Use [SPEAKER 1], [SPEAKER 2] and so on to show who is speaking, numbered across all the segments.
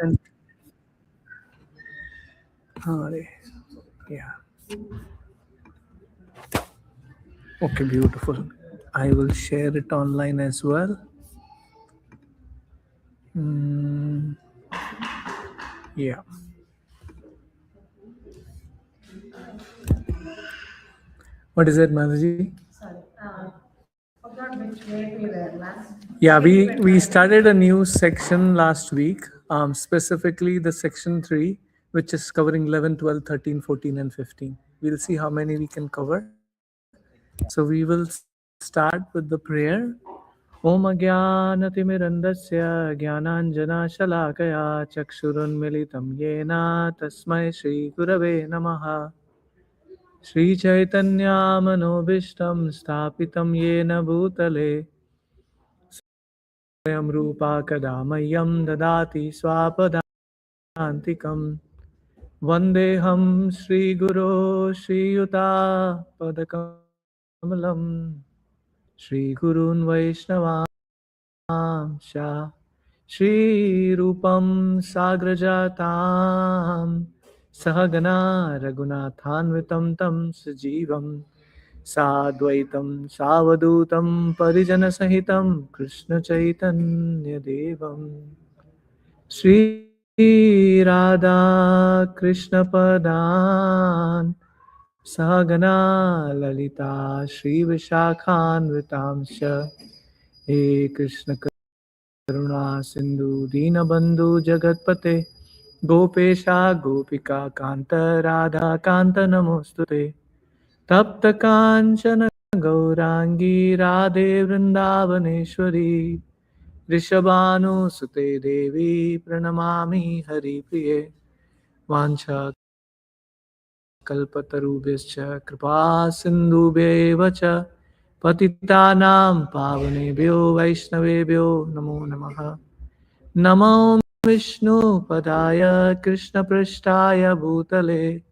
[SPEAKER 1] And Hare. Yeah. Okay, beautiful. I will share it online as well. Mm, yeah. What is it, Manaji? Yeah, we started a new section last week, specifically the section 3, which is covering 11, 12, 13, 14, and 15. We'll see how many we can cover. So we will start with the prayer. Om Ajnanatimirandasya Jnananjana Shalakaya Chakshurunmilitam Yena Tasmai Shri Gurave Namaha. Shri Chaitanya Manobishtam Stapitam Yena Bhutale Swayam Rupa Kadamayam Dadati Swapadantikam Vandeham Shri Guru Shri Yuta Padakamalam Shri Gurun Vaishnavamsha Shri Rupam Sagrajatam Sahagana Raghunathanvitam Tam Sajivam Sadvaitam Savadutam Parijana Sahitam Krishna Chaitanya Devam Shri Radha Krishna Padan Sahagana Lalita Shri Vishakhanvitamsha He Krishna Karuna Sindhu Dinabandhu Jagatpate Gopesha Gopika Kanta Radha Kanta Namostute Tapta Kanchana Gaurangi Radhe Vrindavaneshwari Rishabhanu Sute Devi Pranamami Hari Priye Vancha Kalpatarubhyascha Kripa Sindhubhyeva cha Patitanam Pavanebhyo Vaishnavebhyo Namo Namaha Namo Vishnu Padaya Krishna Prishtaya Bhutale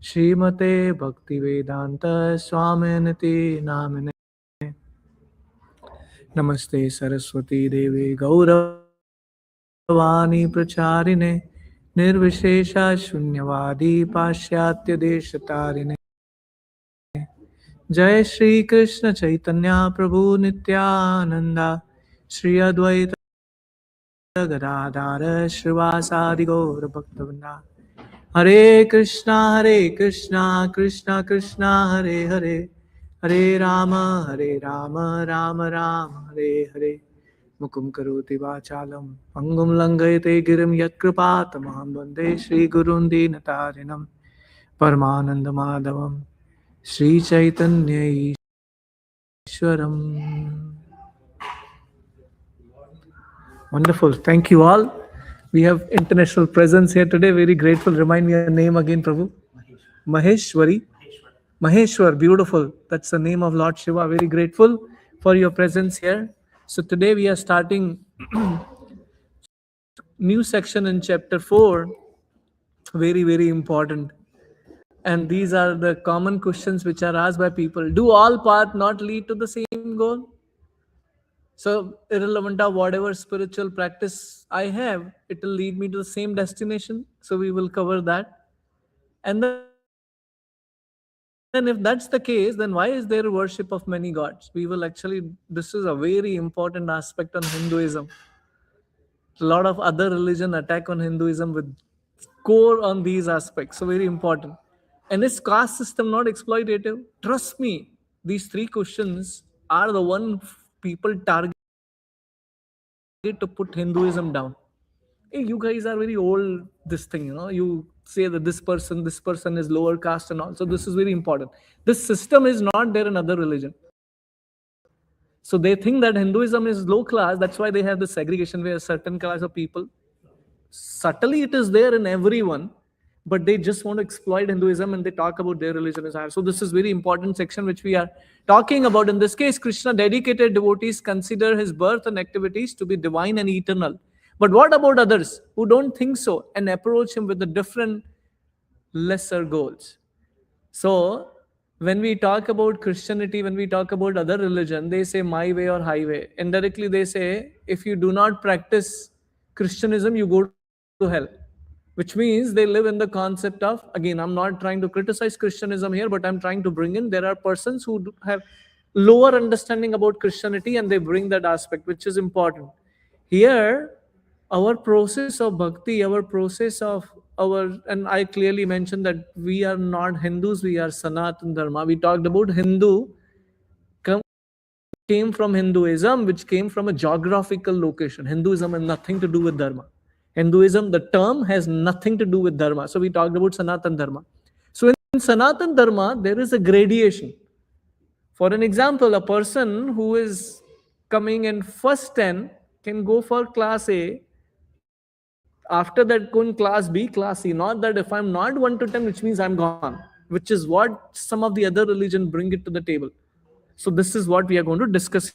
[SPEAKER 1] Srimate Bhaktivedanta Swaminiti Namine Namaste Saraswati Devi Gauravani Pracharine Nirvishesha Shunyavadi Pashyatya Deshatarine Jai Shri Krishna Chaitanya Prabhu Nityananda Shri Advaita Gadadara Srivasadi Gaura Bhaktavinda Hare Krishna Krishna Krishna Hare Hare Hare Rama Rama Rama Hare Hare Mukum Karoti Vachalam Pangum Langayate Girim Yatkripatamaham Bande Shri Gurun Dinatarinam Paramananda Madhavam Shri Chaitanya Ishwaram. Wonderful. Thank you all. We have international presence here today. Very grateful. Remind me your name again, Prabhu. Maheshwari. Maheshwar. Beautiful. That's the name of Lord Shiva. Very grateful for your presence here. So today we are starting new section in chapter 4. Very, very important. And these are the common questions which are asked by people. Do all paths not lead to the same goal? So, irrelevant of whatever spiritual practice I have, it will lead me to the same destination. So, we will cover that. And then, if that's the case, then why is there worship of many gods? We will actually, this is a very important aspect on Hinduism. A lot of other religion attack on Hinduism with core on these aspects. So, very important. And is caste system not exploitative? Trust me, these three questions are the one people target to put Hinduism down. Hey, you guys are very old, this thing, you say that this person is lower caste and all. So this is very important. This system is not there in other religion. So they think that Hinduism is low class. That's why they have the segregation where a certain class of people, subtly it is there in everyone, but they just want to exploit Hinduism and they talk about their religion as higher. So this is very important section which we are talking about. In this case, Krishna dedicated devotees consider his birth and activities to be divine and eternal. But what about others who don't think so and approach him with the different lesser goals? So when we talk about Christianity, when we talk about other religion, they say my way or highway. Indirectly, they say if you do not practice Christianism, you go to hell. hell, which means they live in the concept of, again, I'm not trying to criticize Christianism here, but I'm trying to bring in, there are persons who have lower understanding about Christianity and they bring that aspect, which is important. Here, our process of bhakti, our process of and I clearly mentioned that we are not Hindus, we are Sanatan Dharma. We talked about Hindu came from Hinduism, which came from a geographical location. Hinduism has nothing to do with Dharma. Hinduism, the term has nothing to do with Dharma. So we talked about Sanatan Dharma. So in Sanatan Dharma, there is a gradation. For an example, a person who is coming in first 10 can go for class A. After that, go in class B, class C. Not that if I'm not 1 to 10, which means I'm gone, which is what some of the other religion bring it to the table. So this is what we are going to discuss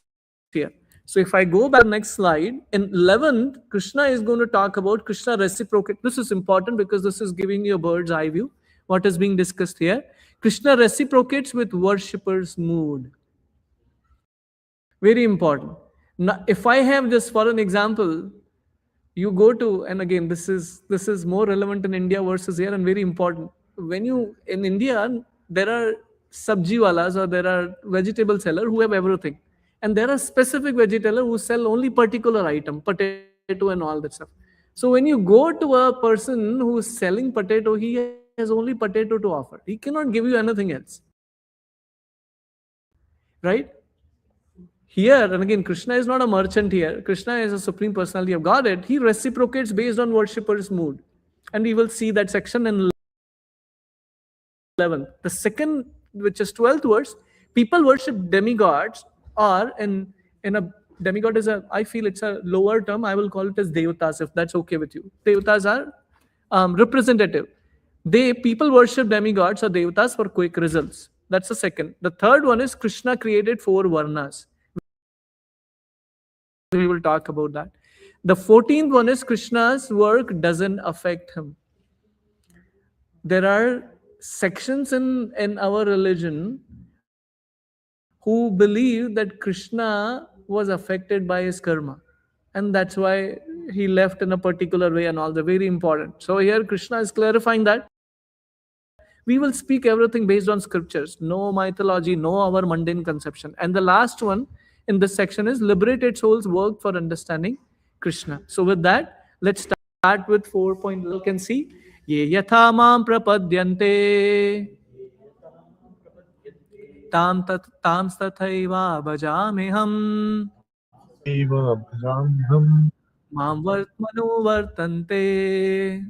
[SPEAKER 1] here. So if I go back to the next slide, in 11th, Krishna is going to talk about Krishna reciprocate. This is important because this is giving you a bird's eye view. What is being discussed here? Krishna reciprocates with worshipper's mood. Very important. Now, if I have this for an example, you go to, and again, this is more relevant in India versus here and very important. When you in India, there are sabji walas or there are vegetable seller who have everything, and there are specific vegetable who sell only particular item, potato and all that stuff. So when you go to a person who is selling potato, he has only potato to offer. He cannot give you anything else, right? Here, and again, Krishna is not a merchant here. Krishna is a supreme personality of Godhead. He reciprocates based on worshipper's mood. And we will see that section in 11th. The second, which is 12th verse, people worship demigods, or in a demigod is a, I feel it's a lower term. I will call it as devatas, if that's okay with you. Devatas are representative. People worship demigods or devatas for quick results. That's the second. The third one is Krishna created 4 varnas. We will talk about that. The 14th one is Krishna's work doesn't affect him. There are sections in our religion who believe that Krishna was affected by his karma, and that's why he left in a particular way and all. The very important. So here Krishna is clarifying that we will speak everything based on scriptures, no mythology, no our mundane conception. And the last one in this section is liberated souls work for understanding Krishna. So with that, let's start with 4. You can see ye yatha mam prapadyante tam tathaiva bhajameham mam vartmano vartante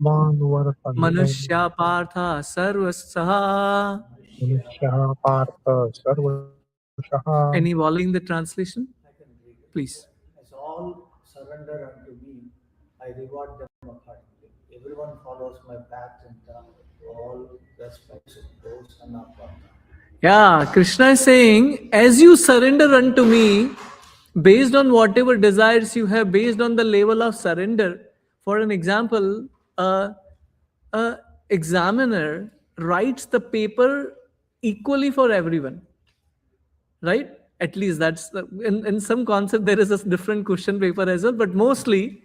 [SPEAKER 1] manushya partha sarvasaha. Any following the translation? Please.
[SPEAKER 2] As all surrender unto me, I reward them accordingly. Everyone follows my path and all respects those and not one.
[SPEAKER 1] Yeah, Krishna is saying, as you surrender unto me, based on whatever desires you have, based on the level of surrender. For an example, a examiner writes the paper equally for everyone, right? At least that's in some concept there is a different question paper as well, but mostly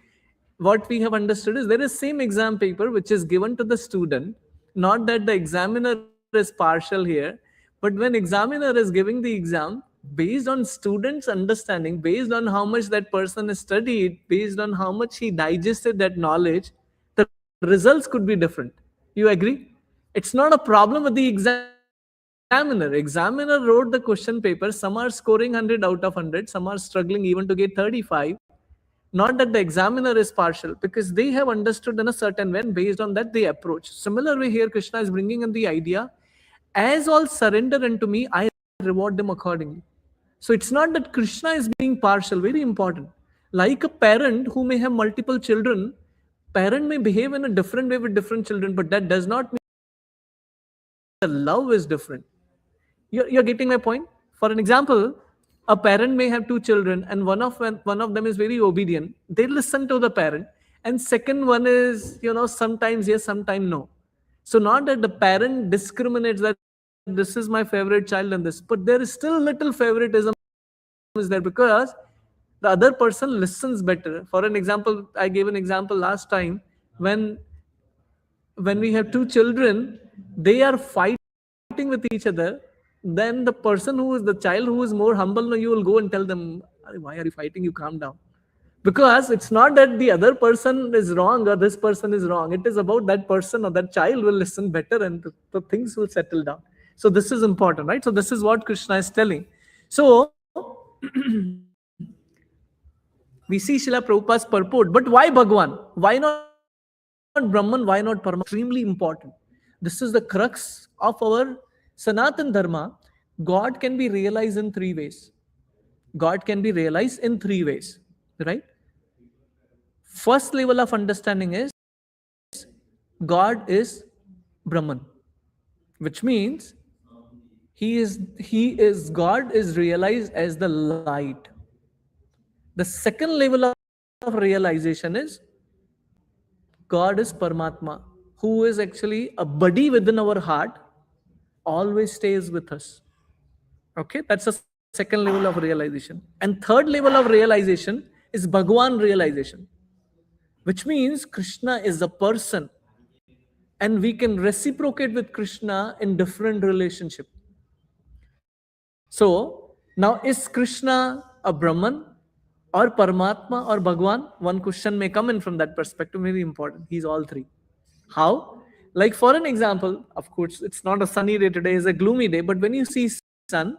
[SPEAKER 1] what we have understood is there is same exam paper which is given to the student. Not that the examiner is partial here, but when examiner is giving the exam, based on students understanding, based on how much that person has studied, based on how much he digested that knowledge, the results could be different. You agree? It's not a problem with the examiner wrote the question paper. Some are scoring 100 out of 100, some are struggling even to get 35. Not that the examiner is partial, because they have understood in a certain way, and based on that they approach. Similar way here Krishna is bringing in the idea, as all surrender unto me, I reward them accordingly. So it's not that Krishna is being partial. Very important. Like a parent who may have multiple children, parent may behave in a different way with different children, but that does not mean the love is different. You're getting my point? For an example, a parent may have 2 children, and one of them is very obedient. They listen to the parent, and second one is, sometimes yes, sometimes no. So not that the parent discriminates that this is my favorite child and this, but there is still little favoritism is there, because the other person listens better. For an example, I gave an example last time when we have two children, they are fighting with each other. Then the person who is the child who is more humble, no, you will go and tell them, "Arey, why are you fighting? You calm down." Because it's not that the other person is wrong or this person is wrong. It is about that person or that child will listen better and the things will settle down. So this is important, right? So this is what Krishna is telling. So we see Srila Prabhupada's purport, but why Bhagwan? Why not Brahman? Why not Paramatma? Extremely important. This is the crux of our Sanatan Dharma. God can be realized in three ways. God can be realized in three ways, right? First level of understanding is God is Brahman, which means he is God is realized as the light. The second level of realization is God is Paramatma, who is actually a buddy within our heart, always stays with us. Okay, that's the second level of realization. And third level of realization is Bhagwan realization, which means Krishna is a person and we can reciprocate with Krishna in different relationship. So now is Krishna a Brahman or Paramatma or Bhagwan? One question may come in from that perspective, very important. He's all three. How? Like for an example, of course, it's not a sunny day today, it's a gloomy day, but when you see sun,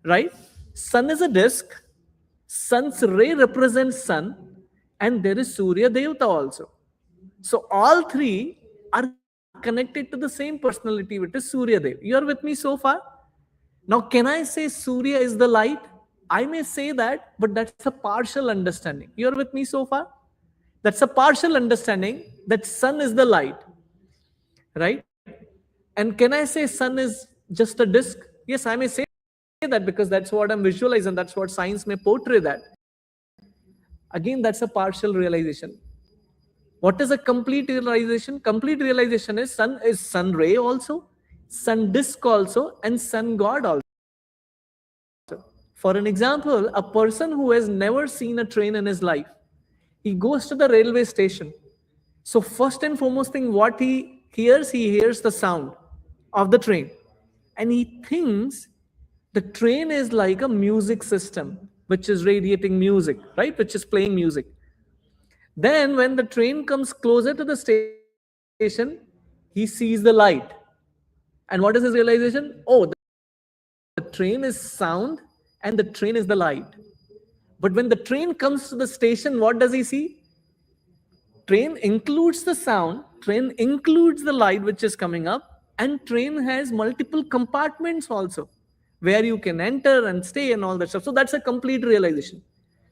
[SPEAKER 1] right? Sun is a disk, sun's ray represents sun, and there is Surya Devata also. So all three are connected to the same personality, which is Surya Dev. You are with me so far? Now, can I say Surya is the light? I may say that, but that's a partial understanding. You are with me so far? That's a partial understanding that sun is the light, right? And can I say sun is just a disk? Yes, I may say that because that's what I'm visualizing, and that's what science may portray that. Again, that's a partial realization. What is a complete realization? Complete realization is sun ray also, sun disk also, and sun God also. For an example, a person who has never seen a train in his life, he goes to the railway station. So first and foremost thing, what he hears the sound of the train, and he thinks the train is like a music system, which is radiating music, right? Which is playing music. Then, when the train comes closer to the station, he sees the light. And what is his realization? Oh, the train is sound and the train is the light. But when the train comes to the station, what does he see? Train includes the sound, train includes the light which is coming up, and train has multiple compartments also where you can enter and stay and all that stuff. So that's a complete realization.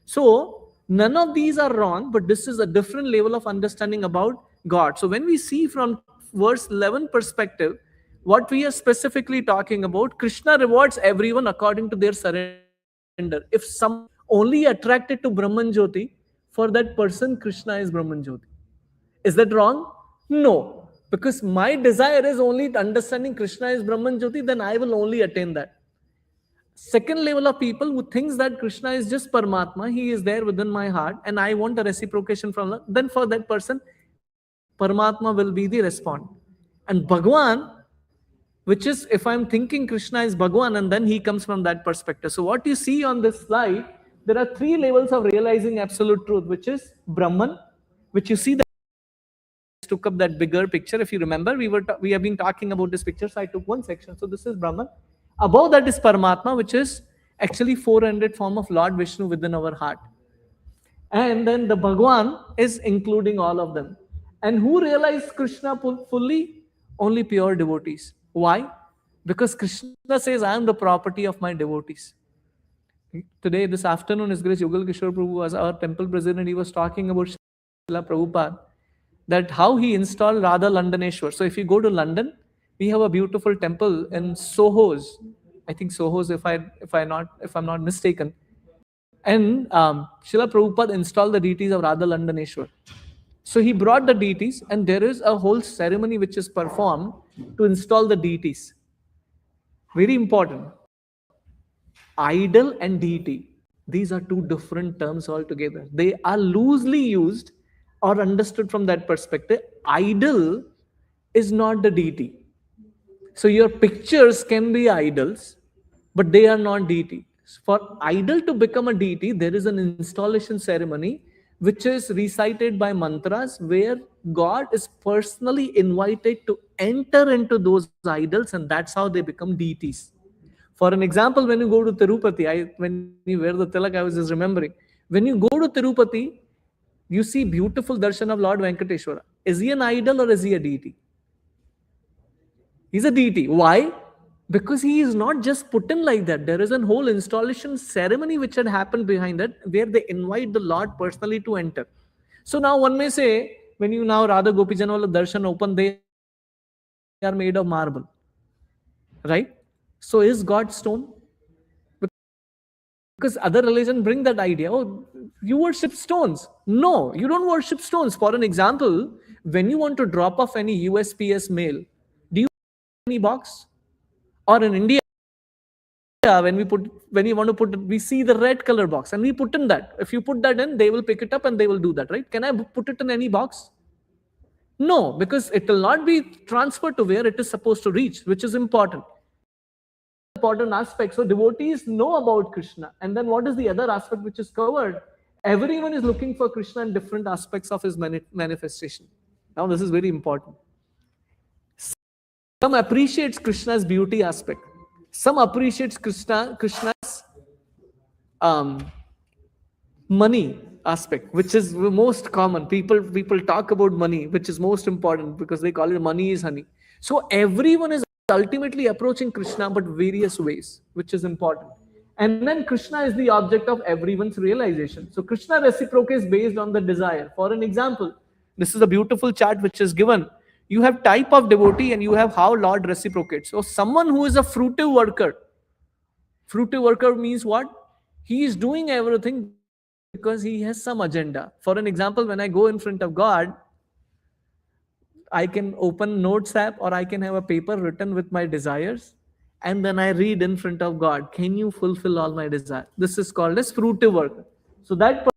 [SPEAKER 1] So none of these are wrong, but this is a different level of understanding about God. So when we see from verse 11 perspective, what we are specifically talking about, Krishna rewards everyone according to their surrender. If someone is only attracted to Brahman Jyoti, for that person, Krishna is Brahman Jyoti. Is that wrong? No. Because my desire is only understanding Krishna is Brahman Jyoti, then I will only attain that. Second level of people who thinks that Krishna is just Paramatma, he is there within my heart, and I want a reciprocation from that, then for that person, Paramatma will be the response. And Bhagwan, which is if I'm thinking Krishna is Bhagwan, and then he comes from that perspective. So what you see on this slide, there are three levels of realizing absolute truth, which is Brahman, which you see that I just took up that bigger picture. If you remember, we have been talking about this picture, so I took one section. So this is Brahman. Above that is Paramatma, which is actually 400 form of Lord Vishnu within our heart. And then the Bhagwan is including all of them. And who realize Krishna fully? Only pure devotees. Why? Because Krishna says, I am the property of my devotees. Today, this afternoon, His Grace Yugal Kishore Prabhu was our temple president. He was talking about Srila Prabhupada, that how he installed Radha Londoneshwar. So if you go to London, we have a beautiful temple in Soho's. I think Soho's, if I'm not mistaken. And Srila Prabhupada installed the deities of Radha Londoneshwar. So he brought the deities, and there is a whole ceremony which is performed to install the deities. Very important. Idol and deity. These are two different terms altogether. They are loosely used or understood from that perspective. Idol is not the deity. So your pictures can be idols, but they are not deity. For idol to become a deity, there is an installation ceremony which is recited by mantras where God is personally invited to enter into those idols, and that's how they become deities. For an example, when you go to Tirupati, when you wear the tilak, I was just remembering. When you go to Tirupati, you see beautiful darshan of Lord Venkateshwara. Is he an idol or is he a deity? He's a deity. Why? Because he is not just put in like that. There is a whole installation ceremony which had happened behind that, where they invite the Lord personally to enter. So now one may say, when you now Radha Gopijanwala darshan open, they are made of marble. Right? So is God stone? Because other religion bring that idea. Oh, you worship stones. No, you don't worship stones. For an example, when you want to drop off any USPS mail, do you put it in any box? Or in India, when you want to put it, we see the red color box and we put in that. If you put that in, they will pick it up and they will do that, right? Can I put it in any box? No, because it will not be transferred to where it is supposed to reach, which is important. And these are the important aspects. So devotees know about Krishna. And then what is the other aspect which is covered? Everyone is looking for Krishna in different aspects of his manifestation. Now, this is very important. Some appreciates Krishna's beauty aspect. Some appreciates Krishna's um, money aspect, which is the most common. People talk about money, which is most important because they call it money is honey. So everyone is ultimately approaching Krishna, but various ways, which is important. And then Krishna is the object of everyone's realization. So Krishna reciprocates based on the desire. For an example, this is a beautiful chart which is given. You have type of devotee and you have how Lord reciprocates. So someone who is a fruitive worker. Fruitive worker means what? He is doing everything because he has some agenda. For an example, when I go in front of God, I can open Notes app or I can have a paper written with my desires, and then I read in front of God, can you fulfill all my desires? This is called as fruitive worker. So that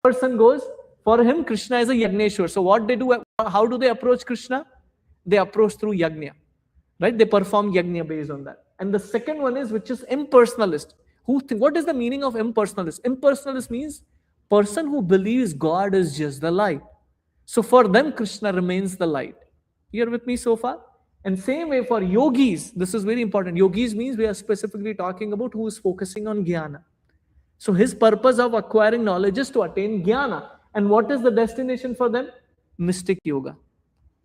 [SPEAKER 1] person goes, for him, Krishna is a Yagneshwar. So what they do, how do they approach Krishna? They approach through Yagna, right? They perform Yagna based on that. And the second one is, which is impersonalist. What is the meaning of impersonalist? Impersonalist means person who believes God is just the light. So for them, Krishna remains the light. You're with me so far? And same way for yogis, this is very important. Yogis means we are specifically talking about who is focusing on jnana. So his purpose of acquiring knowledge is to attain jnana. And what is the destination for them? Mystic yoga.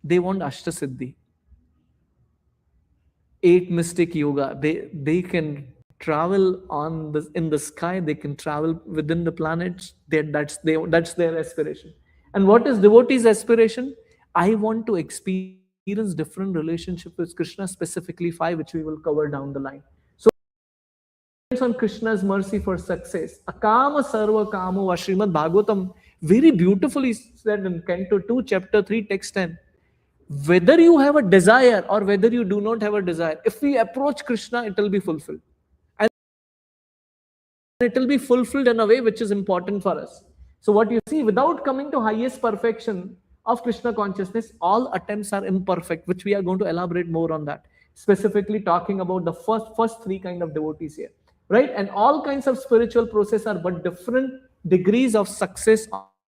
[SPEAKER 1] They want Ashtasiddhi. 8 mystic yoga. They can travel in the sky. They can travel within the planets. That's their aspiration. And what is devotee's aspiration? I want to experience different relationship with Krishna, specifically 5, which we will cover down the line. So depends on Krishna's mercy for success. Akama sarva kamo, Srimad Bhagavatam very beautifully said in Canto 2, Chapter 3, Text 10. Whether you have a desire or whether you do not have a desire, if we approach Krishna, it will be fulfilled. And it will be fulfilled in a way which is important for us. So what you see, without coming to highest perfection of Krishna consciousness, all attempts are imperfect, which we are going to elaborate more on that. Specifically talking about the first 3 kind of devotees here. Right? And all kinds of spiritual process are but different degrees of success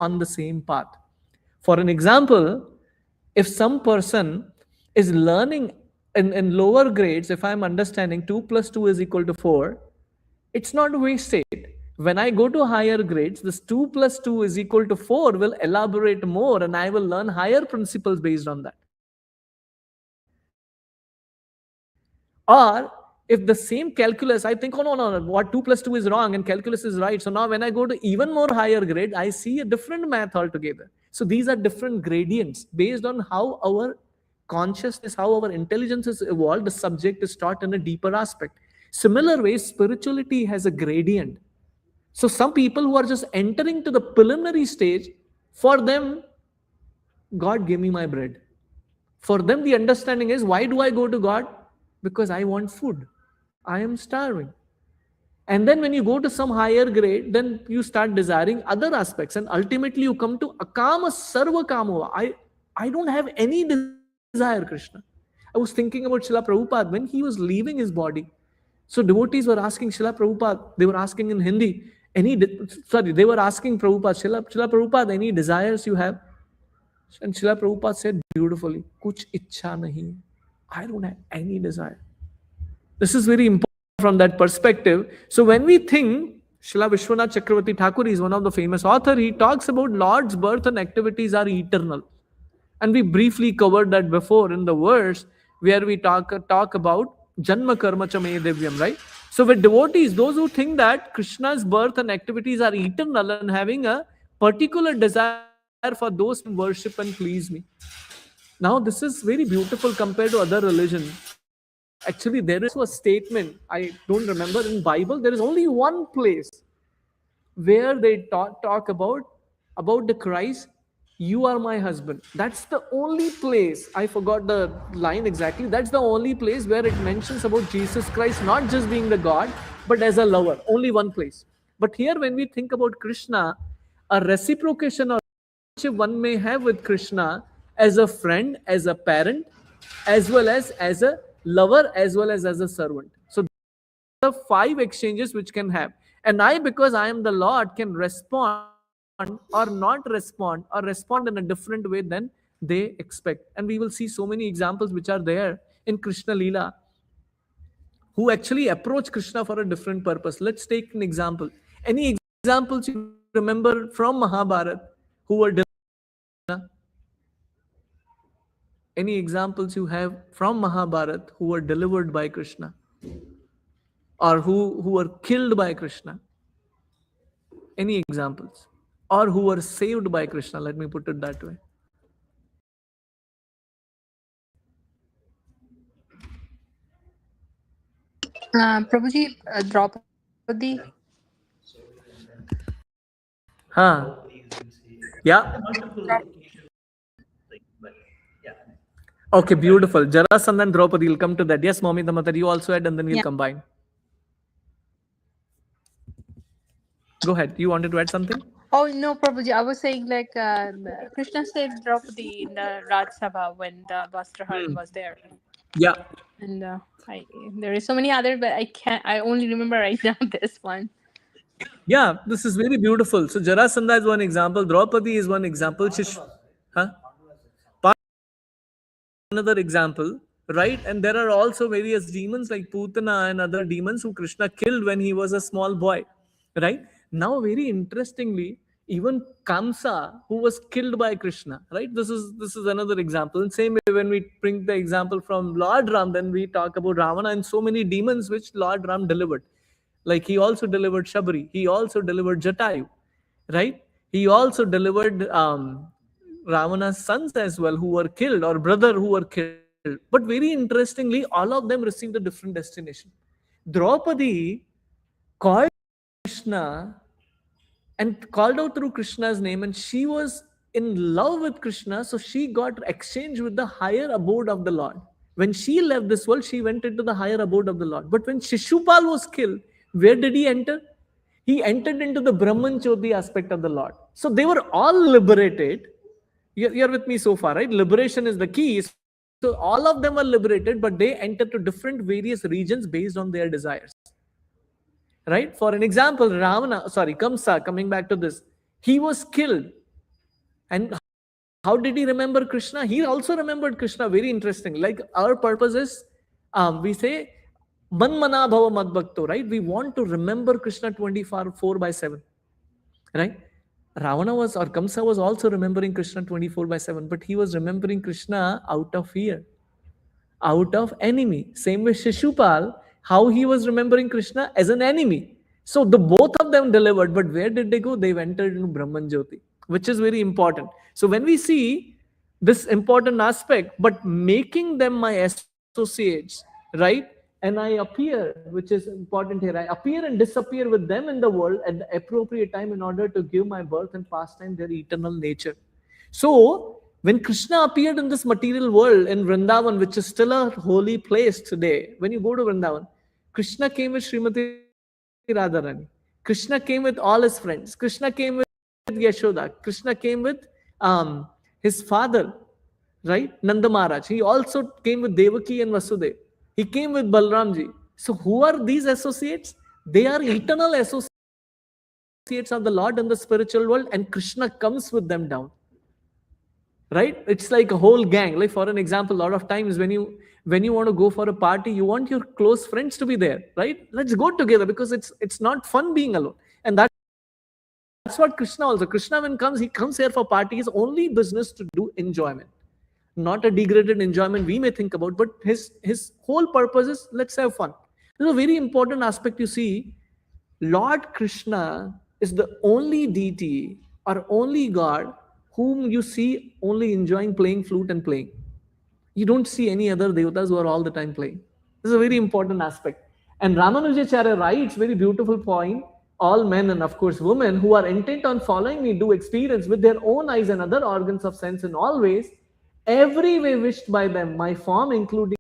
[SPEAKER 1] on the same path. For an example, if some person is learning in lower grades, if I'm understanding 2 plus 2 is equal to 4, it's not wasted. When I go to higher grades, this 2 plus 2 is equal to 4 will elaborate more and I will learn higher principles based on that. Or if the same calculus, I think, oh no, what 2 plus 2 is wrong and calculus is right. So now when I go to even more higher grade, I see a different math altogether. So these are different gradients based on how our consciousness, how our intelligence is evolved. The subject is taught in a deeper aspect. Similar way, spirituality has a gradient. So some people who are just entering to the preliminary stage, for them, God gave me my bread. For them, the understanding is, why do I go to God? Because I want food. I am starving. And then when you go to some higher grade, then you start desiring other aspects. And ultimately you come to akama sarva kamova. I don't have any desire, Krishna. I was thinking about Srila Prabhupada when he was leaving his body. So devotees were asking Srila Prabhupada, they were asking in Hindi, they were asking Prabhupada, Srila Prabhupada, any desires you have? And Srila Prabhupada said beautifully, Kuch ichha nahi. I don't have any desire. This is very important from that perspective. So when we think, Srila Vishwanath Chakravarti Thakur is one of the famous author, he talks about Lord's birth and activities are eternal. And we briefly covered that before in the verse where we talk about Janma Karma Cha Me Divyam, right? So with devotees, those who think that Krishna's birth and activities are eternal and having a particular desire for those who worship and please me. Now this is very beautiful compared to other religions. Actually, there is also a statement, I don't remember, in Bible, there is only one place where they talk about the Christ, you are my husband. That's the only place, I forgot the line exactly, that's the only place where it mentions about Jesus Christ not just being the God, but as a lover. Only one place. But here when we think about Krishna, a reciprocation or relationship one may have with Krishna as a friend, as a parent, as well as a lover, as well as a servant. So the 5 exchanges which can have. And I, because I am the Lord, can respond or not respond or respond in a different way than they expect. And we will see so many examples which are there in Krishna Leela who actually approach Krishna for a different purpose. Let's take an example. Any examples you remember from Mahabharat who were any examples you have from Mahabharat who were delivered by Krishna or who were killed by Krishna? Any examples? Or who were saved by Krishna, let me put it that way.
[SPEAKER 3] Prabhuji, Draupadi.
[SPEAKER 1] Huh. Yeah. Okay, beautiful. Jarasandha and Draupadi, will come to that. Yes, Mommy Damatar, you also add and then we'll
[SPEAKER 3] Yeah.
[SPEAKER 1] combine. Go ahead. You wanted to add something?
[SPEAKER 3] Oh no, Prabhuji, I was saying like Krishna saved Draupadi in the Raj Sabha when the Vastraharan was there,
[SPEAKER 1] Yeah.
[SPEAKER 3] and there is so many other, but I can't. I only remember right now this one.
[SPEAKER 1] Yeah, this is very beautiful. So Jarasandha is one example. Draupadi is one example. Huh? Another example, right? And there are also various demons like Putana and other demons who Krishna killed when he was a small boy, right? Now, very interestingly, even Kamsa, who was killed by Krishna, right? This is another example. And same way when we bring the example from Lord Ram, then we talk about Ravana and so many demons which Lord Ram delivered. Like he also delivered Shabri, he also delivered Jatayu, right? He also delivered Ravana's sons as well, who were killed, or brother who were killed. But very interestingly, all of them received a different destination. Draupadi called Krishna and called out through Krishna's name, and she was in love with Krishna, so she got exchanged with the higher abode of the Lord. When she left this world, she went into the higher abode of the Lord. But when Shishupal was killed, where did he enter? He entered into the Brahman Jyoti aspect of the Lord. So they were all liberated. You're with me so far, right? Liberation is the key. So all of them were liberated, but they entered to different various regions based on their desires. Right? For an example, Kamsa, coming back to this, he was killed. And how did he remember Krishna? He also remembered Krishna. Very interesting. Like our purpose is, we say, Manmana Bhava Madbhakto, right? We want to remember Krishna 24/7, right? Ravana was, or Kamsa was also remembering Krishna 24/7, but he was remembering Krishna out of fear, out of enemy. Same with Shishupal, how he was remembering Krishna as an enemy. So the both of them delivered, but where did they go? They entered into Brahman Jyoti, which is very important. So when we see this important aspect, but making them my associates, right? And I appear, which is important here, I appear and disappear with them in the world at the appropriate time in order to give my birth and pastime their eternal nature. So, when Krishna appeared in this material world in Vrindavan, which is still a holy place today, when you go to Vrindavan, Krishna came with Srimati Radharani. Radharani. Krishna came with all his friends. Krishna came with Yashoda. Krishna came with his father, right? Nanda Maharaj. He also came with Devaki and Vasudev. He came with Balramji. So who are these associates? They are eternal associates of the Lord in the spiritual world, and Krishna comes with them down. Right? It's like a whole gang. Like for an example, a lot of times when you want to go for a party, you want your close friends to be there, right? Let's go together, because it's not fun being alone. And that's what Krishna also. Krishna, when he comes here for party, his only business to do enjoyment. Not a degraded enjoyment we may think about, but his whole purpose is, let's have fun. This is a very important aspect. You see, Lord Krishna is the only deity or only God whom you see only enjoying playing flute and playing. You don't see any other devatas who are all the time playing. This is a very important aspect. And Ramanujacharya writes very beautiful point. All men and of course women who are intent on following me do experience with their own eyes and other organs of sense in all ways, every way wished by them, my form including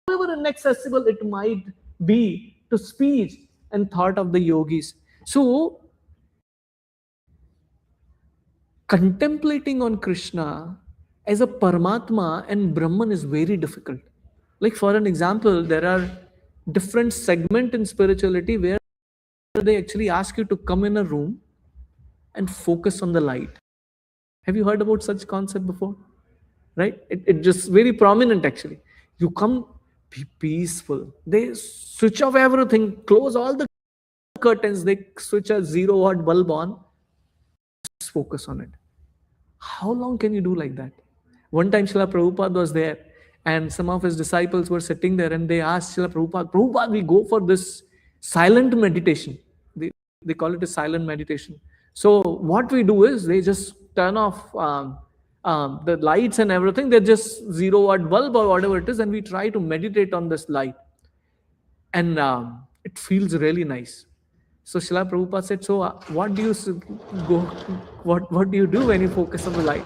[SPEAKER 1] however inaccessible it might be to speech and thought of the yogis. So, contemplating on Krishna as a Paramatma and Brahman is very difficult. Like for an example, there are different segments in spirituality where they actually ask you to come in a room and focus on the light. Have you heard about such concept before? Right? It just very prominent actually. You come, be peaceful. They switch off everything, close all the curtains, they switch a 0-watt bulb on, just focus on it. How long can you do like that? One time Srila Prabhupada was there and some of his disciples were sitting there and they asked Srila Prabhupada, we go for this silent meditation. They call it a silent meditation. So what we do is they just turn off the lights and everything. They're just 0-watt bulb or whatever it is, and we try to meditate on this light. And it feels really nice. So Srila Prabhupada said, so what do you do when you focus on the light?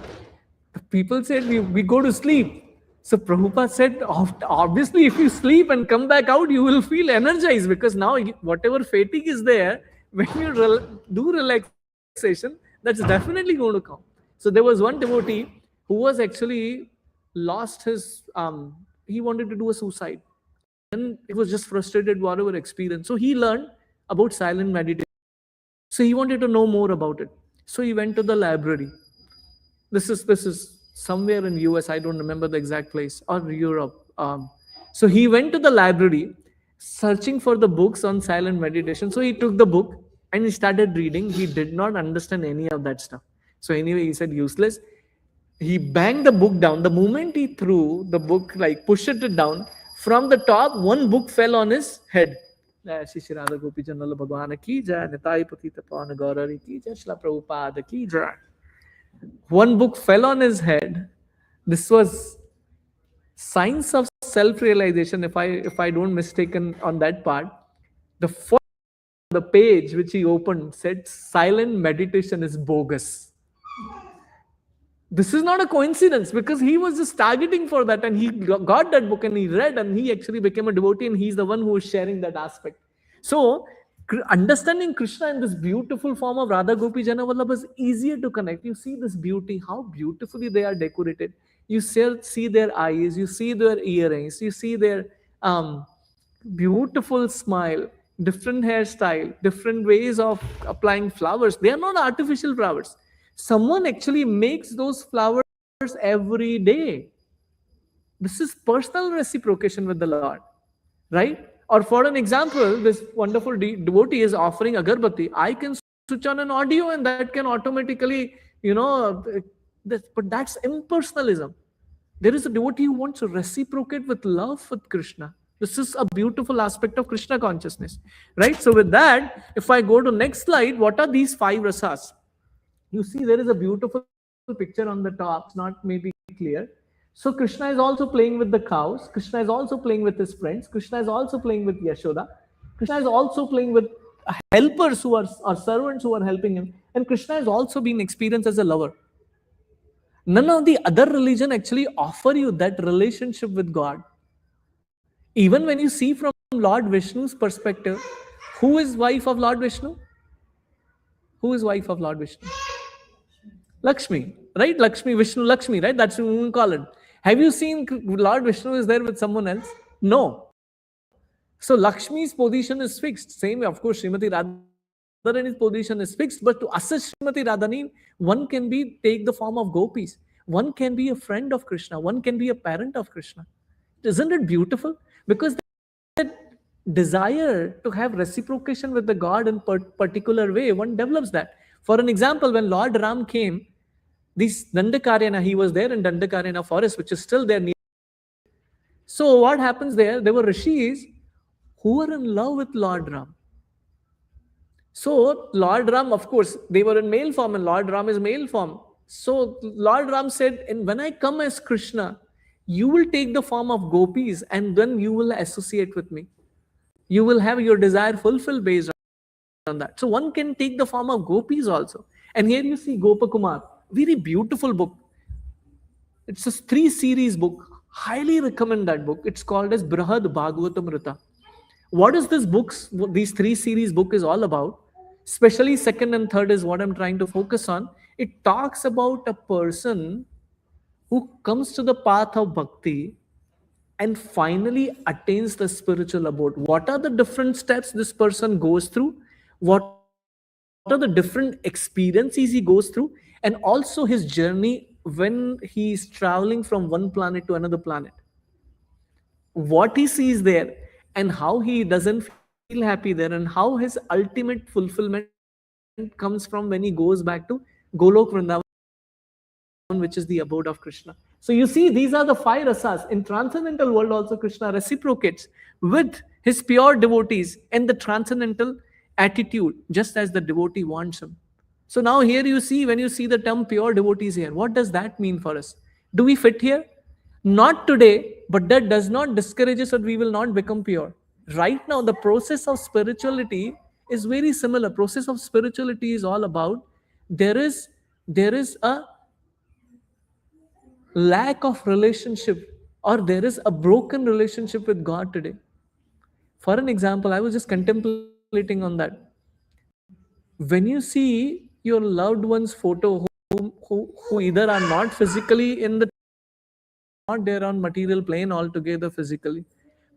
[SPEAKER 1] The people said, we go to sleep. So Prabhupada said, obviously if you sleep and come back out, you will feel energized, because now whatever fatigue is there, when you do relaxation, that's definitely going to come. So there was one devotee who was actually lost his, he wanted to do a suicide. And he was just frustrated, whatever experience. So he learned about silent meditation. So he wanted to know more about it. So he went to the library. This is somewhere in US. I don't remember the exact place, or Europe. So he went to the library searching for the books on silent meditation. So he took the book and he started reading. He did not understand any of that stuff. So anyway, he said useless. He banged the book down. The moment he threw the book, like pushed it down, from the top, one book fell on his head. One book fell on his head. This was Science of Self-Realization, if I don't mistaken on that part. The page which he opened said silent meditation is bogus. This is not a coincidence, because he was just targeting for that, and he got that book and he read, and he actually became a devotee, and he's the one who is sharing that aspect. So understanding Krishna in this beautiful form of Radha Gopi Jana Vallabha is easier to connect. You see this beauty, how beautifully they are decorated. You see their eyes, you see their earrings, you see their beautiful smile, different hairstyle, different ways of applying flowers. They are not artificial flowers. Someone actually makes those flowers every day. This is personal reciprocation with the Lord, right? Or for an example, this wonderful devotee is offering agarbatti. I can switch on an audio and that can automatically, but that's impersonalism. There is a devotee who wants to reciprocate with love with Krishna. This is a beautiful aspect of Krishna consciousness, right? So with that, if I go to next slide, what are these 5 rasas? You see there is a beautiful picture on the top. It's not maybe clear. So Krishna is also playing with the cows. Krishna is also playing with his friends. Krishna is also playing with Yashoda. Krishna is also playing with helpers who are servants who are helping him. And Krishna is also being experienced as a lover. None of the other religion actually offer you that relationship with God. Even when you see from Lord Vishnu's perspective, Who is wife of Lord Vishnu? Who is wife of Lord Vishnu? Lakshmi, right? Lakshmi, Vishnu, Lakshmi, right? That's what we call it. Have you seen Lord Vishnu is there with someone else? No. So Lakshmi's position is fixed. Same way, of course, Srimati Radharani's position is fixed. But to assist Srimati Radharani, one can be take the form of gopis. One can be a friend of Krishna. One can be a parent of Krishna. Isn't it beautiful? Because that desire to have reciprocation with the God in particular way, one develops that. For an example, when Lord Ram came, this Dandakaryana, he was there in Dandakaryana forest, which is still there. So what happens there? There were rishis who were in love with Lord Ram. So Lord Ram, of course, they were in male form, and Lord Ram is male form. So Lord Ram said, and when I come as Krishna, you will take the form of gopis, and then you will associate with me. You will have your desire fulfilled based on that. So one can take the form of gopis also. And here you see Gopakumar, very beautiful book. It's a 3 series book. Highly recommend that book. It's called as Brahad Bhagavatam Rita. What is this books? These 3 series book is all about. Especially second and third is what I'm trying to focus on. It talks about a person who comes to the path of bhakti and finally attains the spiritual abode. What are the different steps this person goes through? What are the different experiences he goes through? And also his journey when he is traveling from one planet to another planet. What he sees there and how he doesn't feel happy there, and how his ultimate fulfillment comes from when he goes back to Golok Vrindavan, which is the abode of Krishna. So you see, these are the 5 rasas. In transcendental world also, Krishna reciprocates with his pure devotees and the transcendental attitude, just as the devotee wants him. So now here you see, when you see the term pure devotees here, what does that mean for us? Do we fit here? Not today, but that does not discourage us that we will not become pure. Right now, the process of spirituality is very similar. Process of spirituality is all about there is a lack of relationship, or there is a broken relationship with God today. For an example, I was just contemplating on that. When you see your loved one's photo who either are not physically in the not there on material plane altogether physically,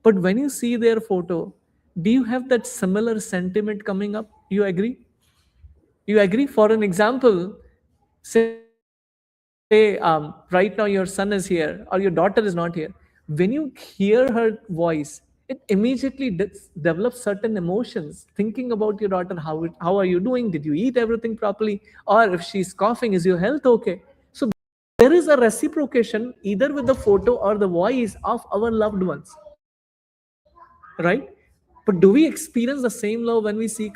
[SPEAKER 1] but when you see their photo, do you have that similar sentiment coming up? You agree? For an example, say right now your son is here or your daughter is not here. When you hear her voice, it immediately develops certain emotions, thinking about your daughter. How are you doing? Did you eat everything properly? Or if she's coughing, is your health okay? So there is a reciprocation either with the photo or the voice of our loved ones, right? But do we experience the same love when we see,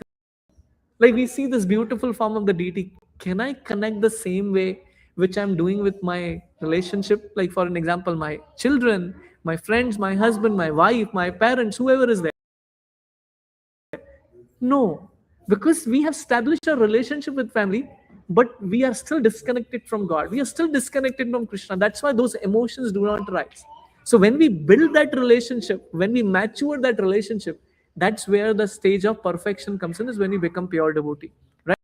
[SPEAKER 1] like we see this beautiful form of the deity? Can I connect the same way which I'm doing with my relationship? Like for an example, my children, my friends, my husband, my wife, my parents, whoever is there. No, because we have established a relationship with family, but we are still disconnected from God. We are still disconnected from Krishna. That's why those emotions do not rise. So when we build that relationship, when we mature that relationship, that's where the stage of perfection comes in, is when we become pure devotee. Right?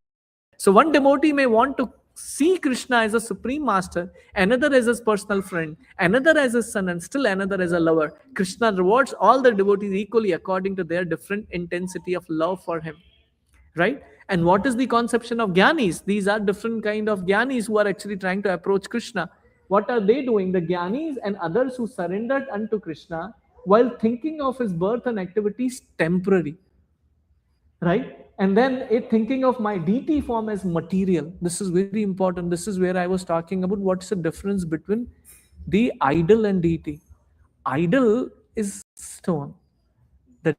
[SPEAKER 1] So one devotee may want to see Krishna as a supreme master, another as his personal friend, another as his son, and still another as a lover. Krishna rewards all the devotees equally according to their different intensity of love for him. Right? And what is the conception of jnanis? These are different kind of jnanis who are actually trying to approach Krishna. What are they doing? The jnanis and others who surrendered unto Krishna while thinking of his birth and activities temporary, right? And then it thinking of my deity form as material. This is very important. This is where I was talking about what's the difference between the idol and deity. Idol is stone. The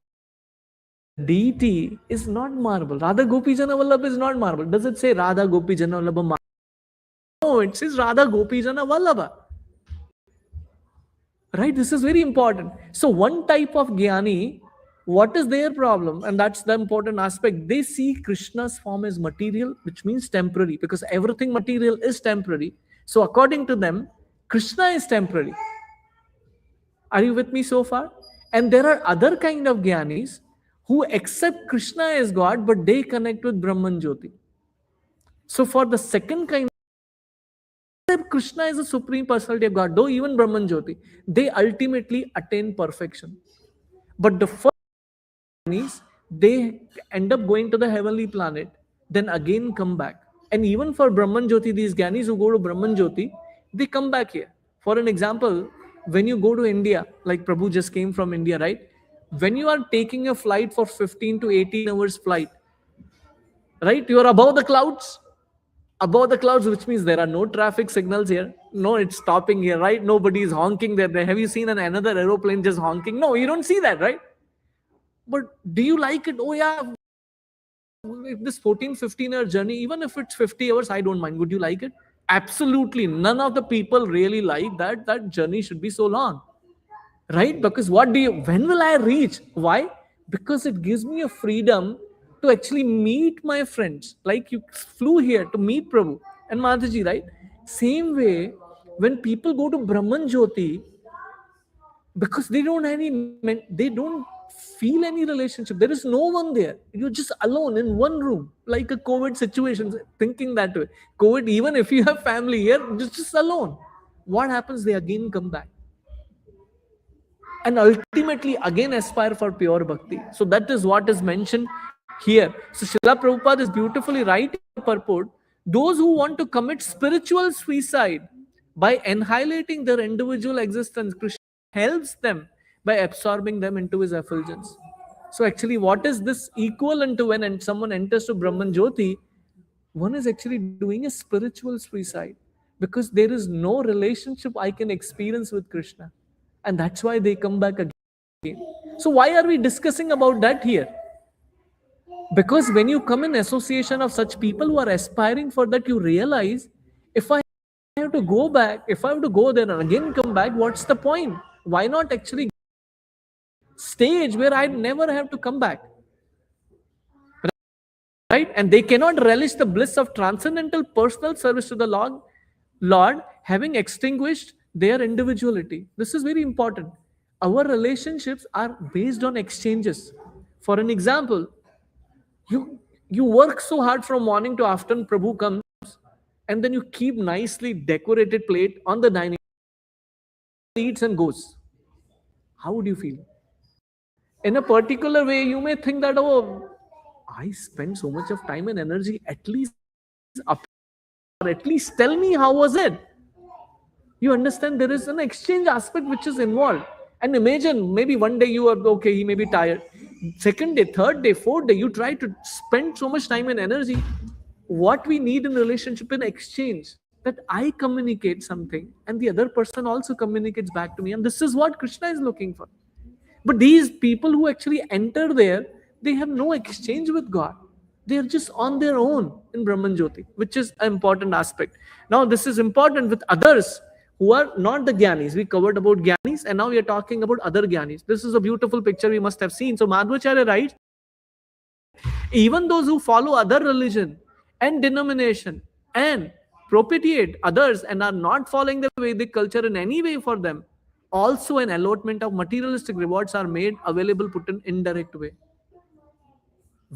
[SPEAKER 1] deity is not marble. Radha Gopi Jana Vallabh is not marble. Does it say Radha Gopi Jana Vallabha marble? No, it says Radha Gopi Jana Vallabha. Right? This is very important. So one type of jnani, what is their problem? And that's the important aspect. They see Krishna's form as material, which means temporary, because everything material is temporary. So according to them, Krishna is temporary. Are you with me so far? And there are other kind of jnanis who accept Krishna as God, but they connect with Brahman Jyoti. So for the second kind, Krishna is the supreme personality of God, though even Brahman Jyoti, they ultimately attain perfection. But the first is they end up going to the heavenly planet, then again come back. And even for Brahman Jyoti, these Gyanis who go to Brahman Jyoti, they come back here. For an example, when you go to India, like Prabhu just came from India, right? When you are taking a flight for 15 to 18 hours flight, right? You are above the clouds, which means there are no traffic signals here. No, it's stopping here, right? Nobody is honking there. Have you seen another aeroplane just honking? No, you don't see that, right? But do you like it? Oh yeah, this 14, 15-hour journey, even if it's 50 hours, I don't mind. Would you like it? Absolutely. None of the people really like that journey should be so long. Right? Because when will I reach? Why? Because it gives me a freedom to actually meet my friends. Like you flew here to meet Prabhu and Mataji, right? Same way, when people go to Brahman Jyoti, because they don't feel any relationship. There is no one there. You're just alone in one room, like a COVID situation, thinking that way. COVID, even if you have family here, just alone. What happens? They again come back and ultimately again aspire for pure bhakti. So that is what is mentioned here. So Srila Prabhupada is beautifully right in the purport. Those who want to commit spiritual suicide by annihilating their individual existence, Krishna helps them by absorbing them into his effulgence. So actually, what is this equivalent to when someone enters to Brahman Jyoti? One is actually doing a spiritual suicide because there is no relationship I can experience with Krishna. And that's why they come back again. So why are we discussing about that here? Because when you come in association of such people who are aspiring for that, you realize, if I have to go back, if I have to go there and again come back, what's the point? Why not actually stage where I never have to come back? Right? And they cannot relish the bliss of transcendental personal service to the Lord, having extinguished their individuality. This is very important. Our relationships are based on exchanges. For an example, you work so hard from morning to afternoon, Prabhu comes, and then you keep nicely decorated plate on the dining, eats and goes. How would you feel? In a particular way, you may think that, oh, I spend so much of time and energy, at least up, or at least tell me how was it. You understand there is an exchange aspect which is involved. And imagine maybe one day you are okay, he may be tired. Second day, third day, fourth day, you try to spend so much time and energy. What we need in relationship in exchange, that I communicate something and the other person also communicates back to me. And this is what Krishna is looking for. But these people who actually enter there, they have no exchange with God. They are just on their own in Brahman Jyoti, which is an important aspect. Now, this is important with others who are not the Gyanis. We covered about Gyanis, and now we are talking about other Gyanis. This is a beautiful picture we must have seen. So, Madhvacharya writes, even those who follow other religion and denomination and propitiate others and are not following the Vedic culture in any way for them, also an allotment of materialistic rewards are made available, put in indirect way.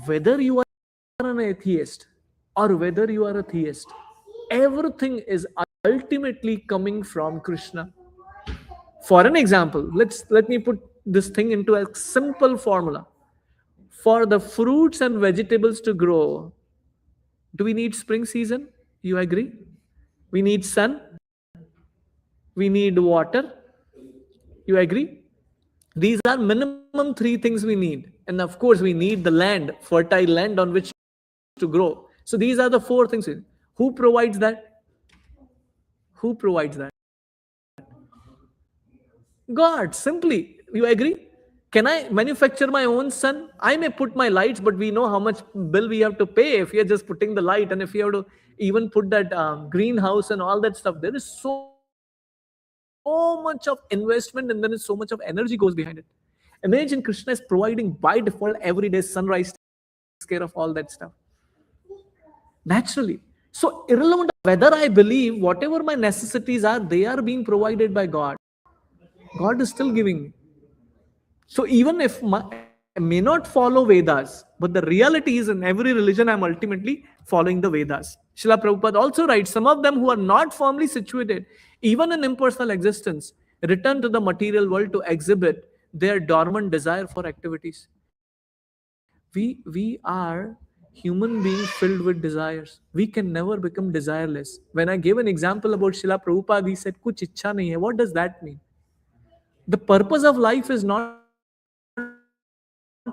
[SPEAKER 1] Whether you are an atheist or whether you are a theist, everything is ultimately coming from Krishna. For an example, let me put this thing into a simple formula. For the fruits and vegetables to grow, do we need spring season? You agree? We need sun. We need water. You agree? These are minimum three things we need. And of course, we need the land, fertile land on which to grow. So these are the four things. Who provides that? Who provides that? God, simply. You agree? Can I manufacture my own sun? I may put my lights, but we know how much bill we have to pay if we are just putting the light, and if you have to even put that greenhouse and all that stuff. There is so much of investment, and then so much of energy goes behind it. Imagine Krishna is providing by default every day sunrise, takes care of all that stuff. Naturally. So irrelevant of whether I believe whatever my necessities are, they are being provided by God. God is still giving me. So even if may not follow Vedas, but the reality is in every religion, I'm ultimately following the Vedas. Srila Prabhupada also writes, some of them who are not firmly situated, even in impersonal existence, return to the material world to exhibit their dormant desire for activities. We are human beings filled with desires. We can never become desireless. When I gave an example about Srila Prabhupada, he said, Kuch ichha nahi hai. What does that mean? The purpose of life is not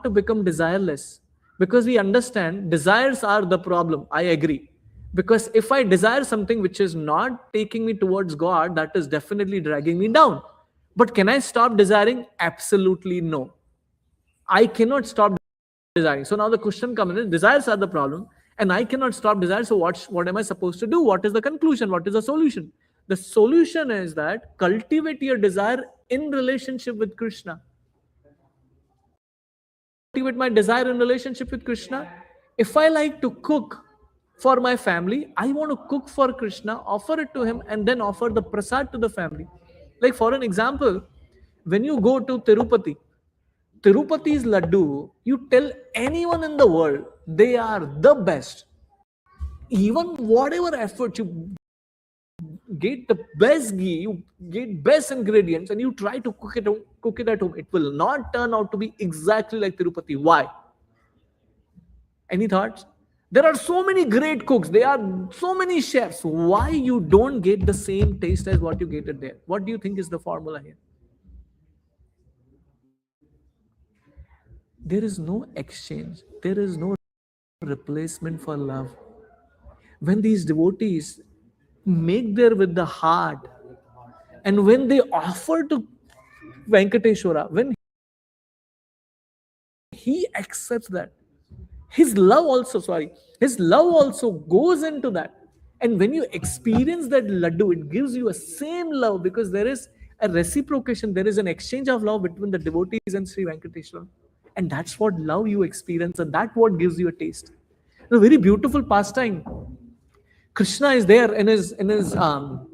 [SPEAKER 1] to become desireless, because we understand desires are the problem. I agree. Because if I desire something which is not taking me towards God, that is definitely dragging me down. But can I stop desiring? Absolutely no. I cannot stop desiring. So now the question comes in, desires are the problem, and I cannot stop desire. So what am I supposed to do? What is the conclusion? What is the solution? The solution is that cultivate your desire in relationship with Krishna. How do I cultivate my desire in relationship with Krishna? If I like to cook for my family, I want to cook for Krishna, offer it to him, and then offer the prasad to the family. Like, for an example, when you go to Tirupati's laddu, you tell anyone in the world they are the best. Even whatever effort you get the best ghee, you get best ingredients, and you try to cook it at home, it will not turn out to be exactly like Tirupati. Why? Any thoughts? There are so many great cooks. There are so many chefs. Why you don't get the same taste as what you get it there? What do you think is the formula here? There is no exchange. There is no replacement for love. When these devotees make there with the heart, and when they offer to Venkateshwara, when he accepts that, his love also, his love also goes into that. And when you experience that laddu, it gives you a same love, because there is a reciprocation, there is an exchange of love between the devotees and Sri Venkateshwara. And that's what love you experience, and that's what gives you a taste. It's a very beautiful pastime. Krishna is there in his Vrindavan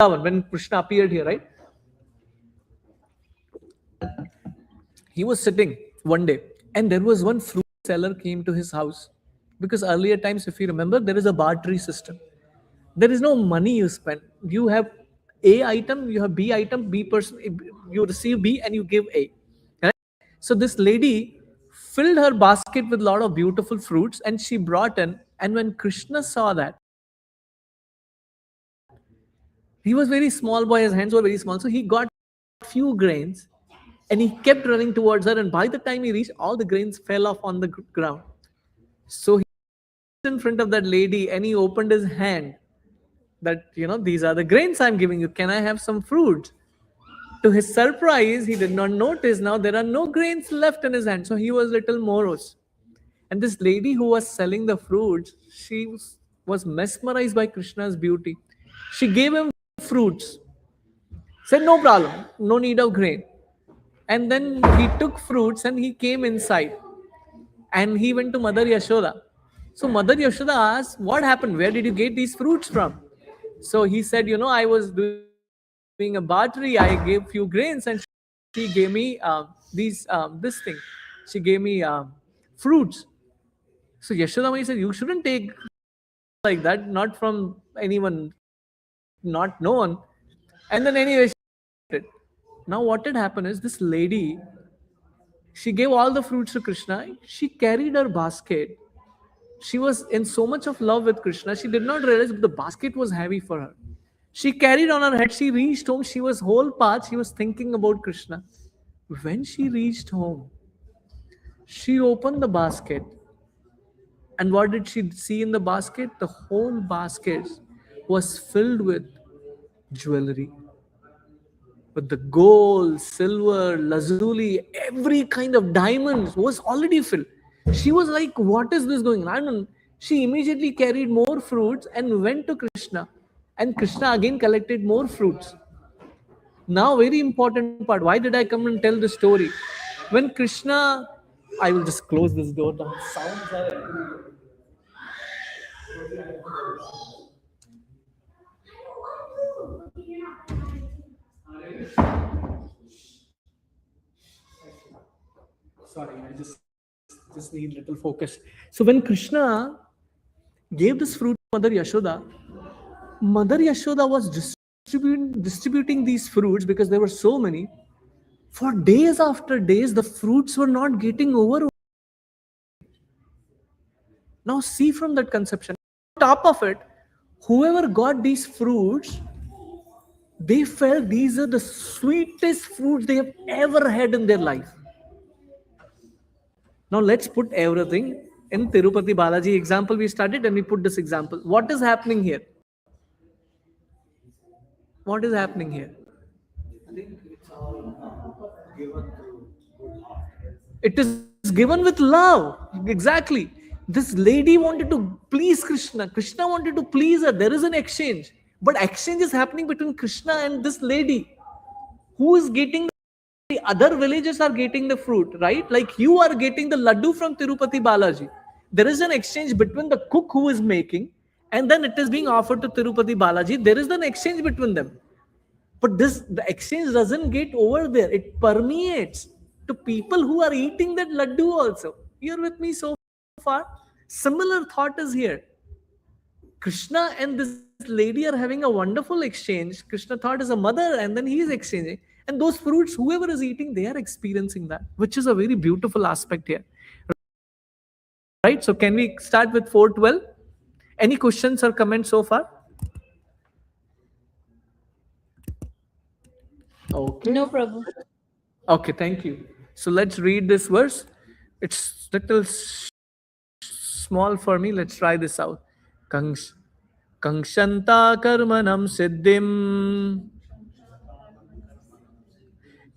[SPEAKER 1] when Krishna appeared here, right? He was sitting one day, and there was one fruit seller came to his house, because earlier times, if you remember, there is a bartering system. There is no money you spend. You have A item, you have B item, B person, you receive B and you give A. Right? So this lady filled her basket with a lot of beautiful fruits, and she brought in. And when Krishna saw that, he was very small boy, his hands were very small, so he got few grains, and he kept running towards her. And by the time he reached, all the grains fell off on the ground. So he in front of that lady and he opened his hand, that, these are the grains I'm giving you, can I have some fruit? To his surprise, he did not notice now there are no grains left in his hand. So he was little morose. And this lady who was selling the fruits, she was mesmerized by Krishna's beauty. She gave him fruits, said, no problem, no need of grain. And then he took fruits and he came inside, and he went to Mother Yashoda. So Mother Yashoda asked, what happened? Where did you get these fruits from? So he said, I was doing a bartery. I gave few grains, and she gave me this thing. She gave me fruits. So Yashoda Mai said, you shouldn't take like that, not from anyone not known. And then anyway, she accepted. Now what had happened is, this lady, she gave all the fruits to Krishna. She carried her basket. She was in so much of love with Krishna, she did not realize the basket was heavy for her. She carried on her head, she reached home, she was whole path, she was thinking about Krishna. When she reached home, she opened the basket, and what did she see in the basket? The whole basket was filled with jewelry, with the gold, silver, lazuli, every kind of diamonds was already filled. She was like, what is this going on? I don't. She immediately carried more fruits and went to Krishna. And Krishna again collected more fruits. Now, very important part. Why did I come and tell the story? When Krishna, I will just close this door. The sounds are. just need little focus. So when Krishna gave this fruit to Mother Yashoda was distributing these fruits because there were so many. For days after days, the fruits were not getting over. Now see from that conception. On top of it, whoever got these fruits, they felt these are the sweetest fruits they have ever had in their life. Now let's put everything in Tirupati Balaji example we studied and we put this example. What is happening here? What is happening here?
[SPEAKER 2] I think it's all given through good heart.
[SPEAKER 1] It is given with love. Exactly. This lady wanted to please Krishna. Krishna wanted to please her. There is an exchange. But exchange is happening between Krishna and this lady. Who is getting the other villages are getting the fruit, right? Like you are getting the laddu from Tirupati Balaji. There is an exchange between the cook who is making and then it is being offered to Tirupati Balaji. There is an exchange between them. But the exchange doesn't get over there. It permeates to people who are eating that laddu also. You're with me so far? Similar thought is here. Krishna and this lady are having a wonderful exchange. Krishna thought is a mother and then he is exchanging. And those fruits, whoever is eating, they are experiencing that, which is a very beautiful aspect here. Right? So can we start with 4:12? Any questions or comments so far? Okay.
[SPEAKER 3] No, Prabhu.
[SPEAKER 1] Okay, thank you. So let's read this verse. It's little small for me. Let's try this out. Kangs Kangshanta karmanam siddhim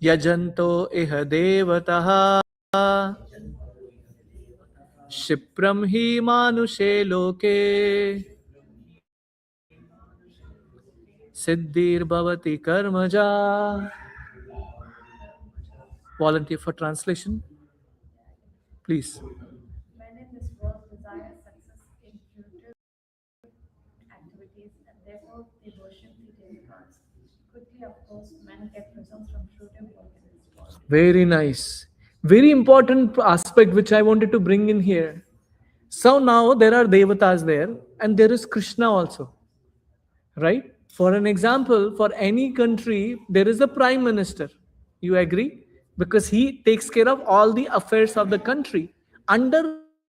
[SPEAKER 1] yajanto iha devataha shipram hi manushe loke siddhir bhavati karmaja. Volunteer for translation, please.
[SPEAKER 4] Men in this world desire success in futile activities and therefore they worship the demigods. Quickly, of course, men get results from fruitive work in this world.
[SPEAKER 1] Very nice. Very important aspect which I wanted to bring in here. So now there are devatas there and there is Krishna also. Right? For an example, for any country, there is a prime minister. You agree? Because he takes care of all the affairs of the country. Under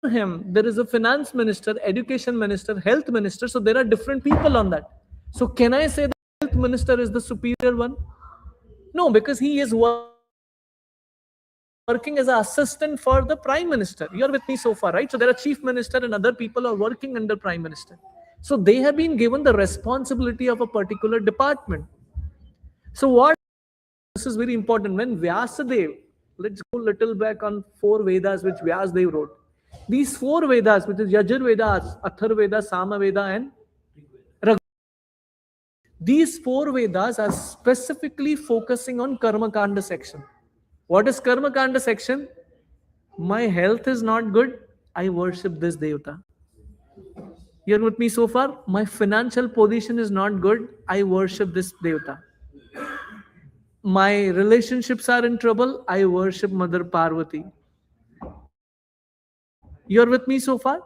[SPEAKER 1] him, there is a finance minister, education minister, health minister. So there are different people on that. So can I say the health minister is the superior one? No, because he is working as an assistant for the prime minister. You are with me so far, right? So there are chief minister and other people are working under prime minister. So they have been given the responsibility of a particular department. So what this is very important. When Vyasadev, let's go little back on 4 Vedas which Vyasadev wrote. These 4 Vedas, which is Yajur Vedas, Athar Veda, Sama Veda, and Raghu. These 4 Vedas are specifically focusing on Karma Kanda section. What is Karma Kanda section? My health is not good, I worship this Devata. You're with me so far? My financial position is not good, I worship this Devata. My relationships are in trouble, I worship Mother Parvati. You're with me so far?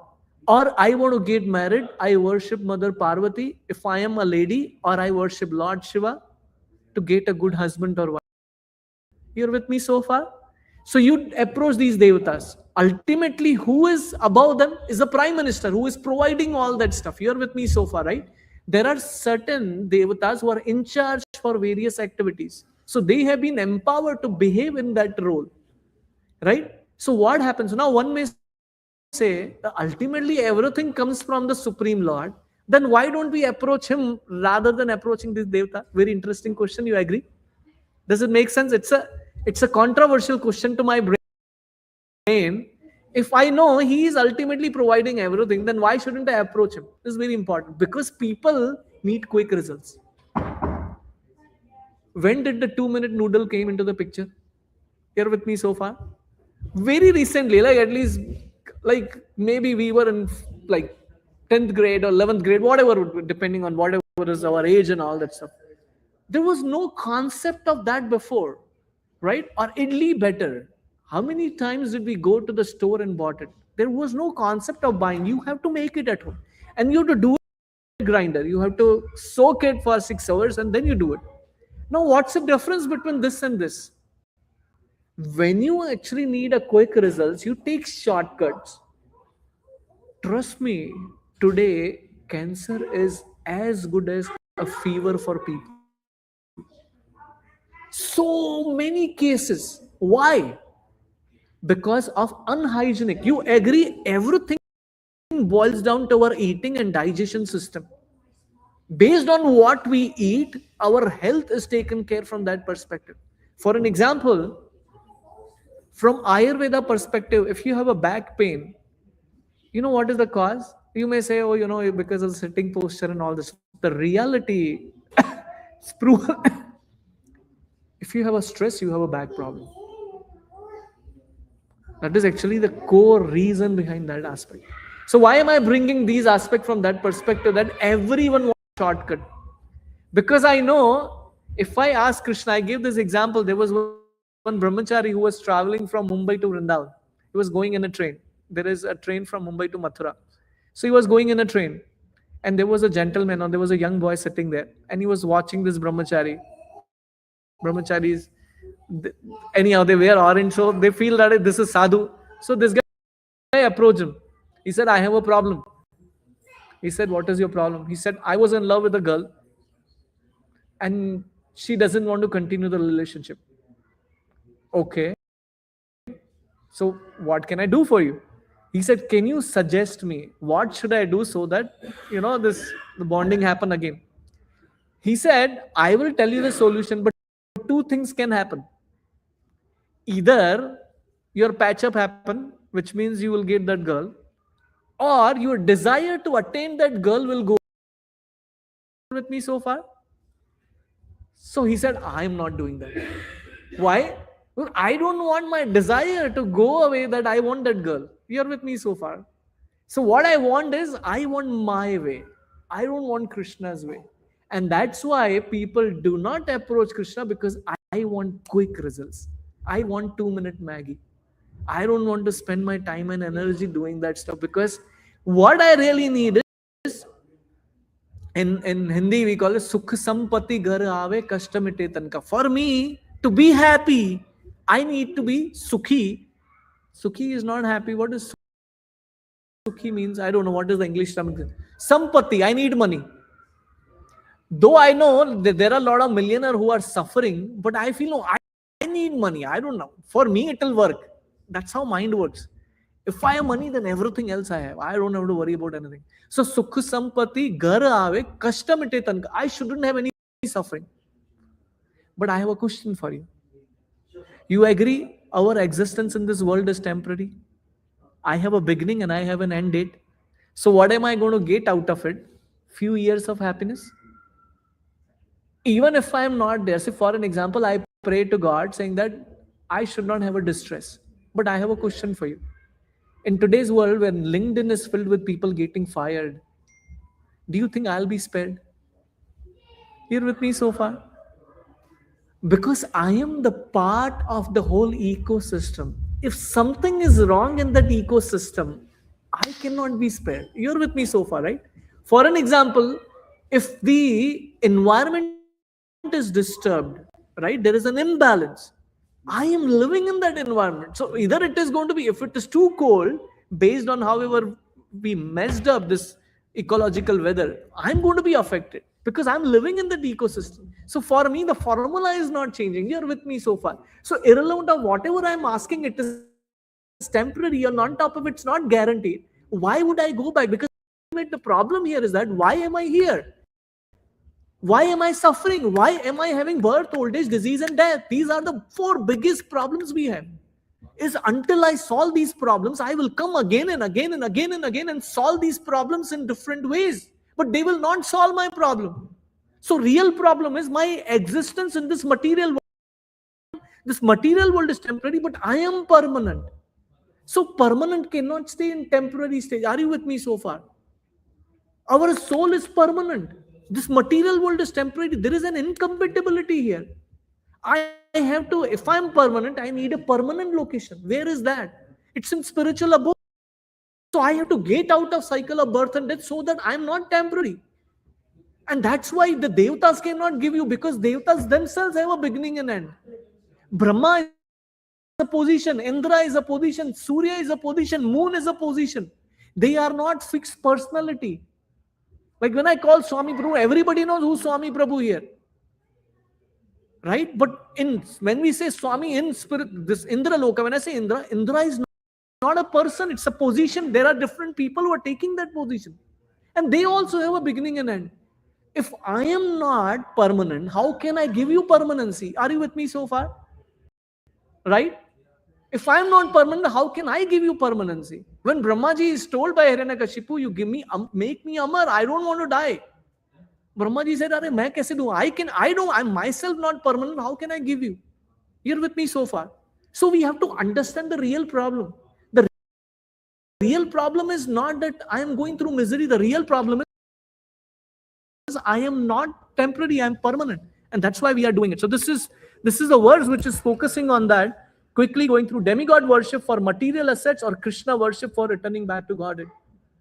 [SPEAKER 1] Or I want to get married, I worship Mother Parvati. If I am a lady, or I worship Lord Shiva to get a good husband or wife. You're with me so far? So you approach these devatas. Ultimately, who is above them is the prime minister who is providing all that stuff. You're with me so far, right? There are certain devatas who are in charge for various activities. So they have been empowered to behave in that role. Right? So what happens? Now one may say ultimately everything comes from the Supreme Lord. Then why don't we approach him rather than approaching this devata? Very interesting question. You agree? Does it make sense? It's a controversial question to my brain. If I know he is ultimately providing everything, then why shouldn't I approach him? This is very important because people need quick results. When did the 2-minute noodle came into the picture? You're with me so far? Very recently, like at least like maybe we were in like 10th grade or 11th grade, whatever, depending on whatever is our age and all that stuff. There was no concept of that before, right? Or idli better. How many times did we go to the store and bought it? There was no concept of buying. You have to make it at home. And you have to do it grinder. You have to soak it for 6 hours and then you do it. Now, what's the difference between this and this? When you actually need a quick results, you take shortcuts. Trust me, today cancer is as good as a fever for people. So many cases. Why? Because of unhygienic. You agree, everything boils down to our eating and digestion system. Based on what we eat, our health is taken care from that perspective. For an example, from Ayurveda perspective, if you have a back pain, you know what is the cause? You may say, oh, because of the sitting posture and all this. The reality is proven. If you have a stress, you have a back problem. That is actually the core reason behind that aspect. So why am I bringing these aspects from that perspective that everyone wants a shortcut? Because I know if I ask Krishna, I gave this example. There was one brahmachari who was traveling from Mumbai to Vrindavan. He was going in a train. There is a train from Mumbai to Mathura. So he was going in a train. And there was a gentleman or there was a young boy sitting there. And he was watching this brahmachari. Brahmacharis, anyhow, they wear orange. So they feel that this is sadhu. So this guy approached him. He said, I have a problem. He said, what is your problem? He said, I was in love with a girl and she doesn't want to continue the relationship. Okay. So what can I do for you? He said, can you suggest me what should I do so that, the bonding happen again? He said, I will tell you the solution, but two things can happen. Either your patch up happen, which means you will get that girl, or your desire to attain that girl will go with me so far. So he said, I'm not doing that. Why? Well, I don't want my desire to go away that I want that girl. You're with me so far. So what I want is, I want my way. I don't want Krishna's way. And that's why people do not approach Krishna, because I want quick results. I want 2-minute Maggie. I don't want to spend my time and energy doing that stuff, because what I really need is, in Hindi we call it Sukh Sampati Ghar Aave Kashta Mite Tanka. For me to be happy, I need to be Sukhi. Sukhi is not happy. What is Sukhi means? I don't know what is the English term. Sampati, I need money. Though I know that there are a lot of millionaires who are suffering, but I feel no, I need money. I don't know. For me, it will work. That's how mind works. If I have money, then everything else I have. I don't have to worry about anything. So, Sukh Sampati Ghar Aave Kashta Mite Tanka. I shouldn't have any suffering. But I have a question for you. You agree our existence in this world is temporary? I have a beginning and I have an end date. So what am I going to get out of it? Few years of happiness? Even if I am not there, say for an example, I pray to God saying that I should not have a distress. But I have a question for you. In today's world, when LinkedIn is filled with people getting fired, do you think I'll be spared? You're with me so far? Because I am the part of the whole ecosystem. If something is wrong in that ecosystem, I cannot be spared. You're with me so far, right? For an example, if the environment is disturbed, right, there is an imbalance. I am living in that environment. So either it is going to be, if it is too cold, based on however we messed up this ecological weather, I'm going to be affected because I'm living in that ecosystem. So for me, the formula is not changing. You're with me so far. So irrelevant of whatever I'm asking, it is temporary, and on top of it's not guaranteed. Why would I go back? Because the problem here is that why am I here? Why am I suffering? Why am I having birth, old age, disease, and death? These are the 4 biggest problems we have. Is until I solve these problems, I will come again and again and again and again and solve these problems in different ways. But they will not solve my problem. So real problem is my existence in this material world. This material world is temporary, but I am permanent. So permanent cannot stay in temporary stage. Are you with me so far? Our soul is permanent. This material world is temporary. There is an incompatibility here. I have to, if I'm permanent, I need a permanent location. Where is that? It's in spiritual abode. So I have to get out of cycle of birth and death so that I'm not temporary. And that's why the Devatas cannot give you, because Devatas themselves have a beginning and end. Brahma is a position, Indra is a position, Surya is a position, Moon is a position. They are not fixed personality. Like when I call Swami Prabhu, everybody knows who's Swami Prabhu here. Right? But in when we say Swami in spirit, this Indra Loka, when I say Indra, Indra is not a person, it's a position. There are different people who are taking that position. And they also have a beginning and end. If I am not permanent, how can I give you permanency? Are you with me so far? Right? If I am not permanent, how can I give you permanency? When Brahmaji is told by Hiranyakashipu, you give me, make me Amar, I don't want to die. Brahmaji said, "Arey, main kaise do? I'm myself not permanent. How can I give you?" You're with me so far. So we have to understand the real problem. The real problem is not that I am going through misery. The real problem is I am not temporary. I am permanent, and that's why we are doing it. So this is a verse which is focusing on that. Quickly going through demigod worship for material assets or Krishna worship for returning back to God.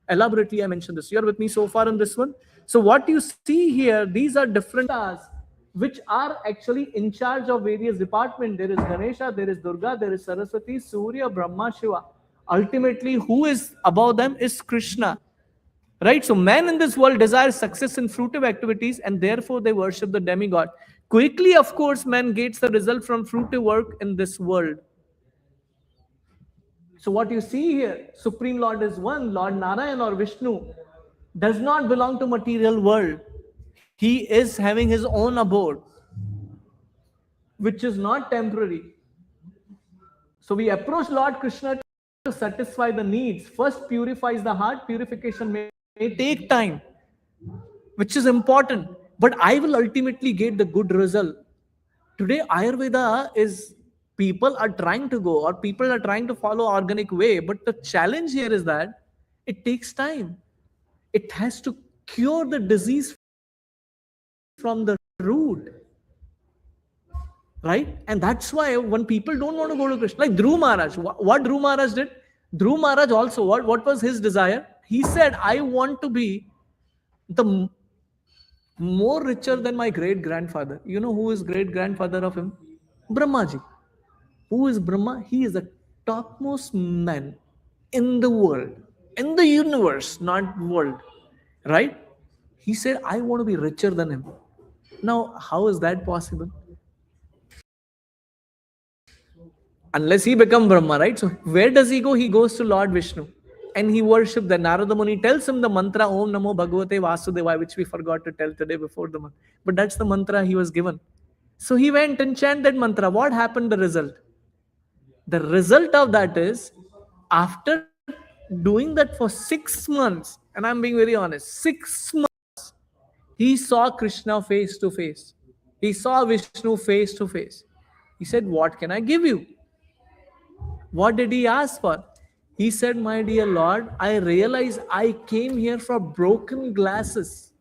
[SPEAKER 1] Elaborately, I mentioned this. You're with me so far on this one. So what you see here, these are different tasks which are actually in charge of various departments. There is Ganesha, there is Durga, there is Saraswati, Surya, Brahma, Shiva. Ultimately, who is above them is Krishna. Right? So man in this world desires success in fruitive activities and therefore they worship the demigod. Quickly, of course, man gets the result from fruitive work in this world. So what you see here, Supreme Lord is one, Lord Narayan or Vishnu does not belong to material world. He is having his own abode, which is not temporary. So we approach Lord Krishna to satisfy the needs. First purifies the heart. Purification may take time, which is important, but I will ultimately get the good result. Today, Ayurveda is people are trying to go or people are trying to follow organic way, but the challenge here is that it takes time. It has to cure the disease from the root. Right? And that's why when people don't want to go to Krishna, like Dhruv Maharaj, what Dhruv Maharaj did, Dhruv Maharaj also, what was his desire? He said, I want to be the more richer than my great grandfather. You know who is great grandfather of him? Brahmaji. Who is Brahma? He is the topmost man in the world, in the universe, not world. Right? He said, I want to be richer than him. Now, how is that possible? Unless he become Brahma, right? So where does he go? He goes to Lord Vishnu and he worships. The Narada Muni tells him the mantra Om Namo Bhagavate Vasudevaya, which we forgot to tell today before the mantra. But that's the mantra he was given. So he went and chanted that mantra. What happened? The result. The result of that is after doing that for 6 months, and I'm being very honest, 6 months, he saw Krishna face to face. He saw Vishnu face to face. He said, what can I give you? What did he ask for? He said, my dear Lord, I realize I came here for broken glasses.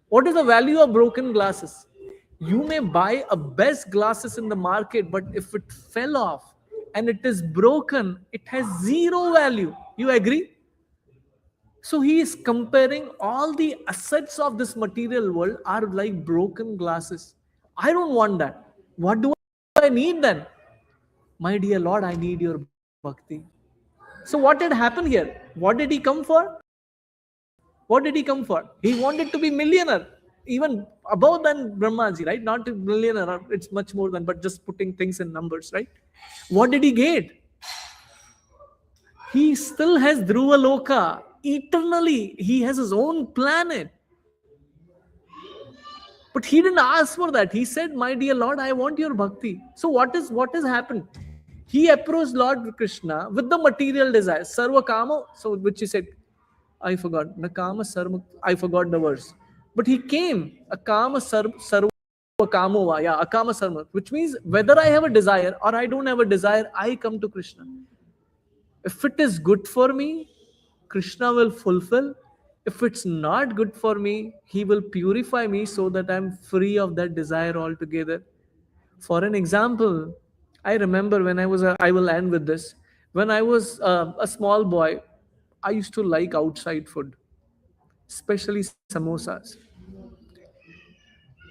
[SPEAKER 1] What is the value of broken glasses? You may buy a best glasses in the market, but if it fell off and it is broken, it has zero value. You agree? So he is comparing all the assets of this material world are like broken glasses. I don't want that. What do I need then? My dear Lord, I need your bhakti. So what did happen here? What did he come for? What did he come for? He wanted to be millionaire, even above than Brahmaji, right? Not a millionaire, it's much more than, but just putting things in numbers, right? What did he get? He still has Dhruva Loka. Eternally, he has his own planet. But he didn't ask for that. He said, my dear Lord, I want your bhakti. So what has happened? He approached Lord Krishna with the material desires. Sarva Kama, so which he said, I forgot. Nakama Sarva, I forgot the verse. But he came, Akama Sarva Kamova, yeah, Akama Sarva, which means whether I have a desire or I don't have a desire, I come to Krishna. If it is good for me, Krishna will fulfill. If it's not good for me, he will purify me so that I'm free of that desire altogether. For an example, I remember when I will end with this. When I was a small boy, I used to like outside food, especially samosas.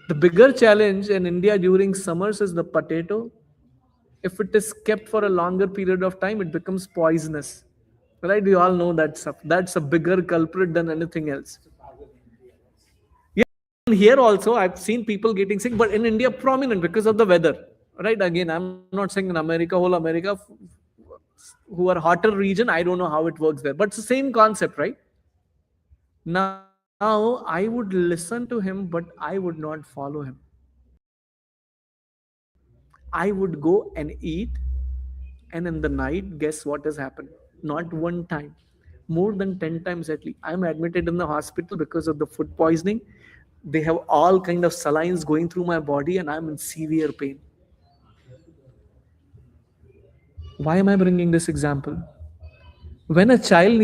[SPEAKER 1] The bigger challenge in India during summers is the potato. If it is kept for a longer period of time, it becomes poisonous. Right? We all know that stuff. That's a bigger culprit than anything else. Yeah, and here also I've seen people getting sick, but in India prominent because of the weather. Right? Again, I'm not saying in America, whole America, who are hotter region, I don't know how it works there. But it's the same concept, right? Now I would listen to him, but I would not follow him. I would go and eat, and in the night, guess what has happened? Not one time, more than 10 times at least. I'm admitted in the hospital because of the food poisoning. They have all kind of salines going through my body, and I'm in severe pain. Why am I bringing this example? When a child needs